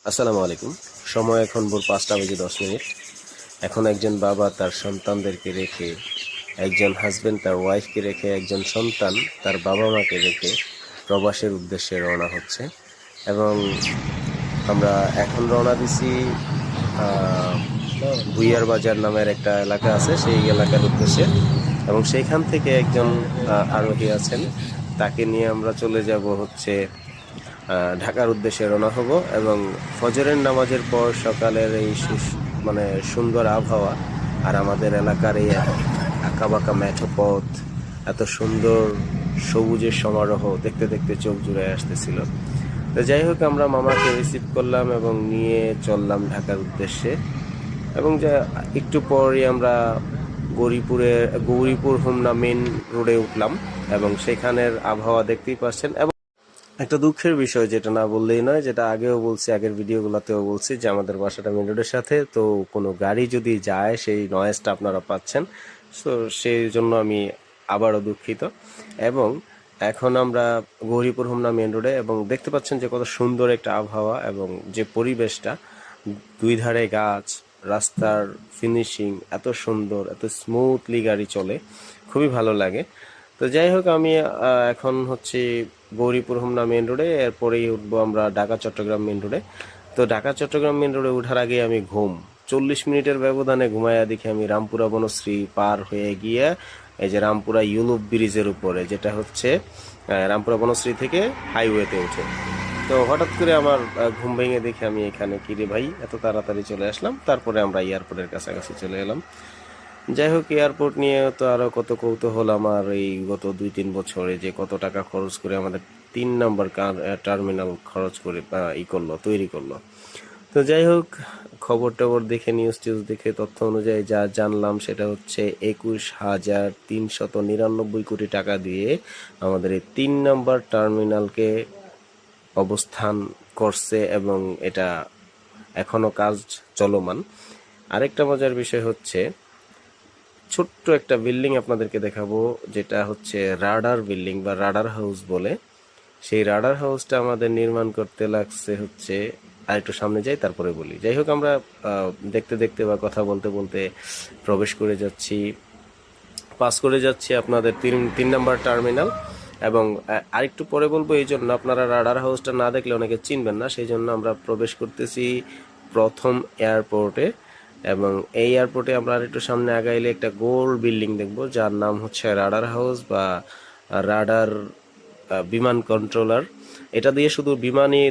আসসালামু আলাইকুম। সময় এখন ভোর 5:10। এখন একজন বাবা তার সন্তানদেরকে রেখে, একজন হাজবেন্ড তার ওয়াইফকে রেখে, একজন সন্তান তার বাবা মাকে রেখে প্রবাসের উদ্দেশ্যে রওনা হচ্ছে। এবং আমরা এখন রওনা দিছি ভুইয়ার বাজার নামের একটা এলাকা আছে, সেই এলাকার উদ্দেশ্যে। এবং সেইখান থেকে একজন আরোহী আছেন, তাকে নিয়ে আমরা চলে যাব হচ্ছে ঢাকার উদ্দেশ্যে রওনা হব। এবং ফজরের নামাজের পর সকালের এই মানে সুন্দর আবহাওয়া আর আমাদের এলাকার এই আঁকাবাঁকা মেঠো পথ, এত সুন্দর সবুজের সমারোহ দেখতে দেখতে চোখ জুড়ে আসতেছিল। তো যাই হোক, আমরা মামাকে রিসিভ করলাম এবং নিয়ে চললাম ঢাকার উদ্দেশ্যে। এবং যা একটু পরই আমরা গৌরীপুর হোমনা মেন রোডে উঠলাম এবং সেখানের আবহাওয়া দেখতেই পাচ্ছেন। এবং একটা দুঃখের বিষয়, যেটা না বললেই নয়, যেটা আগেও বলছি, আগের ভিডিওগুলোতেও বলছি, যে আমাদের বাসাটা মেন রোডের সাথে, তো কোনো গাড়ি যদি যায় সেই নয়েজটা আপনারা পাচ্ছেন। তো সেই জন্য আমি আবারও দুঃখিত। এবং এখন আমরা গৌরীপুর হোমনা মেন রোডে, এবং দেখতে পাচ্ছেন যে কত সুন্দর একটা আবহাওয়া এবং যে পরিবেশটা, দুই ধারে গাছ, রাস্তার ফিনিশিং এত সুন্দর, এত স্মুথলি গাড়ি চলে, খুবই ভালো লাগে। তো যাই হোক, আমি এখন হচ্ছে গৌরীপুর হোমনা মেন রোডে, এরপরেই উঠবো আমরা ঢাকা চট্টগ্রাম মেন রোডে। তো ঢাকা চট্টগ্রাম মেন রোডে ওঠার আগে আমি 40 মিনিটের ব্যবধানে ঘুমাইয়া দেখি আমি রামপুরা বনশ্রী পার হয়ে গিয়ে এই যে রামপুরা ইউলুপ ব্রিজের উপরে, যেটা হচ্ছে রামপুরা বনশ্রী থেকে হাইওয়েতে উঠে। তো হঠাৎ করে আমার ঘুম ভেঙে দেখে আমি এখানে, কিরে ভাই এত তাড়াতাড়ি চলে আসলাম। তারপরে আমরা এয়ারপোর্টের কাছাকাছি চলে এলাম। যাই হোক, এয়ারপোর্ট নিয়ে তো আরো কত কৌতূহল আমার এই গত 2-3 বছরে, যে কত টাকা খরচ করে আমাদের 3 নম্বর টার্মিনাল খরচ করে তৈরি করলো। তো যাই হোক, খবর টবর দেখে, নিউজ টিউজ দেখে, তথ্য অনুযায়ী যা জানলাম সেটা হচ্ছে 21,399 কোটি টাকা দিয়ে আমাদের এই 3 নম্বর টার্মিনালকে অবস্থান করছে এবং এটা এখনো কাজ চলমান। আরেকটা মজার বিষয় হচ্ছে, ছোট্ট একটা বিল্ডিং আপনাদেরকে দেখাবো, যেটা হচ্ছে রাডার বিল্ডিং বা রাডার হাউস বলে। সেই রাডার হাউসটা আমাদের নির্মাণ করতে লাগছে হচ্ছে, আর একটু সামনে যাই তারপরে বলি। যাই হোক, আমরা দেখতে দেখতে বা কথা বলতে বলতে প্রবেশ করে যাচ্ছি, পাস করে যাচ্ছি আপনাদের 3 নম্বর টার্মিনাল। এবং আরেকটু পরে বলবো, এই জন্য আপনারা রাডার হাউসটা না দেখলে অনেকে চিনবেন না, সেই জন্য আমরা প্রবেশ করতেছি প্রথম এয়ারপোর্টে। এবং এই এয়ারপোর্টে আমরা আরেকটু সামনে আগাইলে একটা গোল বিল্ডিং দেখবো, যার নাম হচ্ছে রাডার হাউস বা রাডার বিমান কন্ট্রোলার। এটা দিয়ে শুধু বিমানই